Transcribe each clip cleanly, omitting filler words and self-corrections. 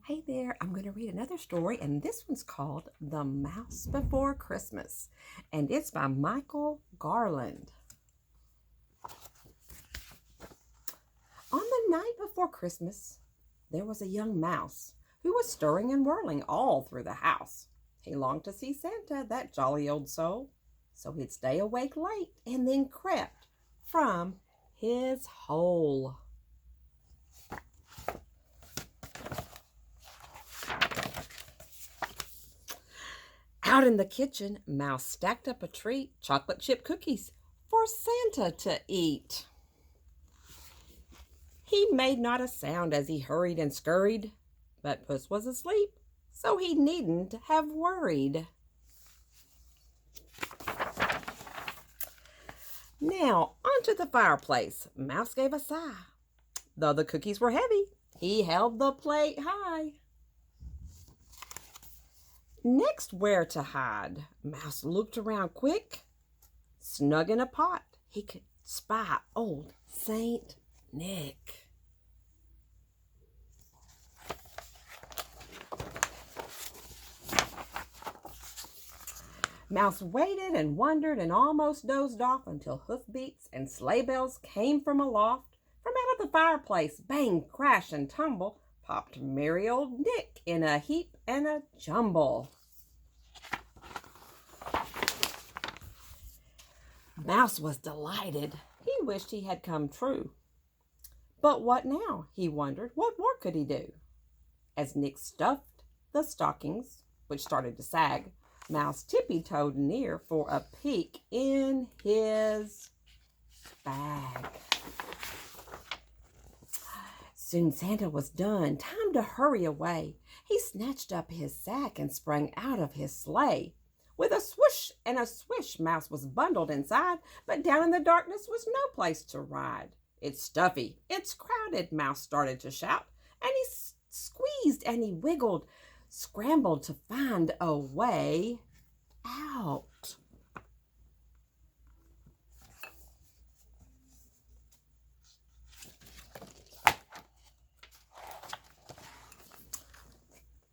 Hey there, I'm going to read another story, and this one's called The Mouse Before Christmas, and it's by Michael Garland. On the night before Christmas, there was a young mouse who was stirring and whirling all through the house. He longed to see Santa, that jolly old soul, so he'd stay awake late and then crept from his hole. Out in the kitchen, Mouse stacked up a treat, chocolate chip cookies, for Santa to eat. He made not a sound as he hurried and scurried, but Puss was asleep, so he needn't have worried. Now, onto the fireplace, Mouse gave a sigh. Though the cookies were heavy, he held the plate high. Next, where to hide? Mouse looked around quick. Snug in a pot, he could spy old Saint Nick. Mouse waited and wondered and almost dozed off until hoofbeats and sleigh bells came from aloft. From out of the fireplace, bang, crash, and tumble, popped merry old Nick in a heap and a jumble. Mouse was delighted. He wished he had come true. But what now, he wondered. What more could he do? As Nick stuffed the stockings, which started to sag, Mouse tippy-toed near for a peek in his bag. Soon Santa was done. Time to hurry away. He snatched up his sack and sprang out of his sleigh. With a swoosh and a swish, Mouse was bundled inside, but down in the darkness was no place to ride. It's stuffy, it's crowded, Mouse started to shout, and he squeezed and he wiggled, scrambled to find a way out.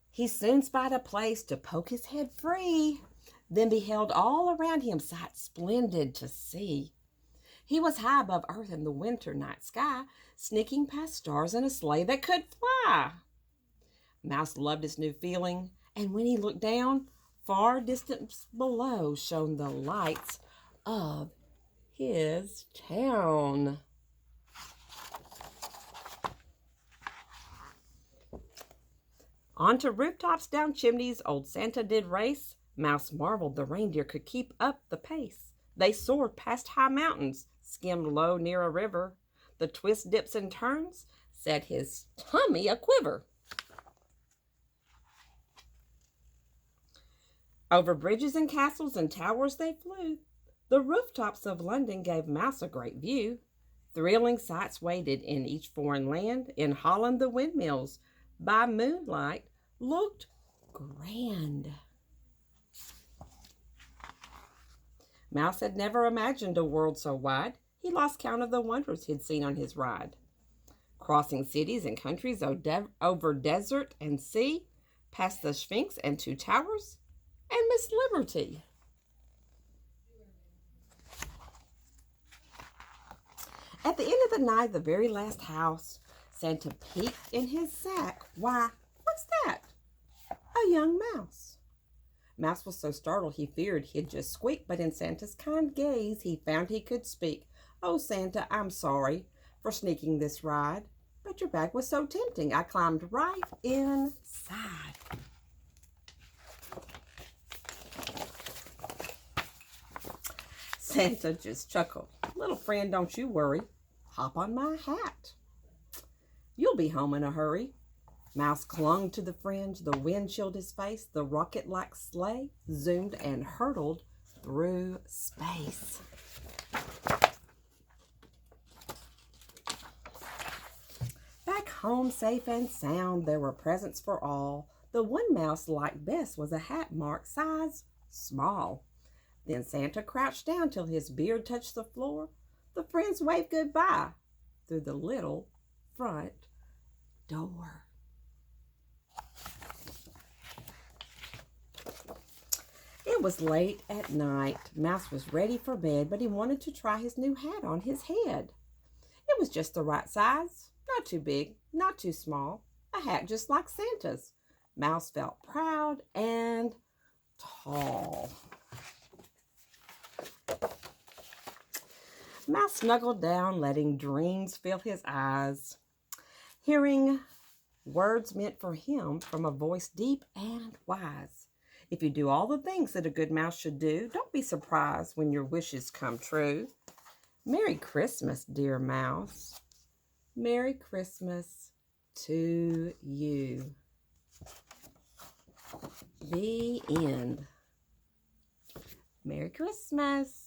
He soon spied a place to poke his head free, then beheld all around him sights splendid to see. He was high above earth in the winter night sky, sneaking past stars in a sleigh that could fly. Mouse loved his new feeling, and when he looked down, far distant below shone the lights of his town. Onto rooftops, down chimneys, old Santa did race. Mouse marveled the reindeer could keep up the pace. They soared past high mountains, skimmed low near a river. The twists, dips, and turns set his tummy a quiver. Over bridges and castles and towers they flew. The rooftops of London gave Mouse a great view. Thrilling sights waited in each foreign land. In Holland the windmills by moonlight looked grand. Mouse had never imagined a world so wide. He lost count of the wonders he'd seen on his ride. Crossing cities and countries over desert and sea, past the Sphinx and two towers, and Miss Liberty. At the end of the night, the very last house, Santa peeked in his sack. Why, what's that? A young mouse. Mouse was so startled he feared he'd just squeak, but in Santa's kind gaze he found he could speak. Oh, Santa, I'm sorry for sneaking this ride, but your bag was so tempting I climbed right inside. Santa just chuckled. Little friend, don't you worry. Hop on my hat. You'll be home in a hurry. Mouse clung to the fringe, the wind chilled his face, the rocket-like sleigh zoomed and hurtled through space. Back home safe and sound, there were presents for all. The one Mouse liked best was a hat marked size small. Then Santa crouched down till his beard touched the floor. The friends waved goodbye through the little front door. It was late at night. Mouse was ready for bed, but he wanted to try his new hat on his head. It was just the right size, not too big, not too small, a hat just like Santa's. Mouse felt proud and tall. Mouse snuggled down, letting dreams fill his eyes, hearing words meant for him from a voice deep and wise. If you do all the things that a good mouse should do, don't be surprised when your wishes come true. Merry Christmas, dear mouse. Merry Christmas to you. The end. Merry Christmas.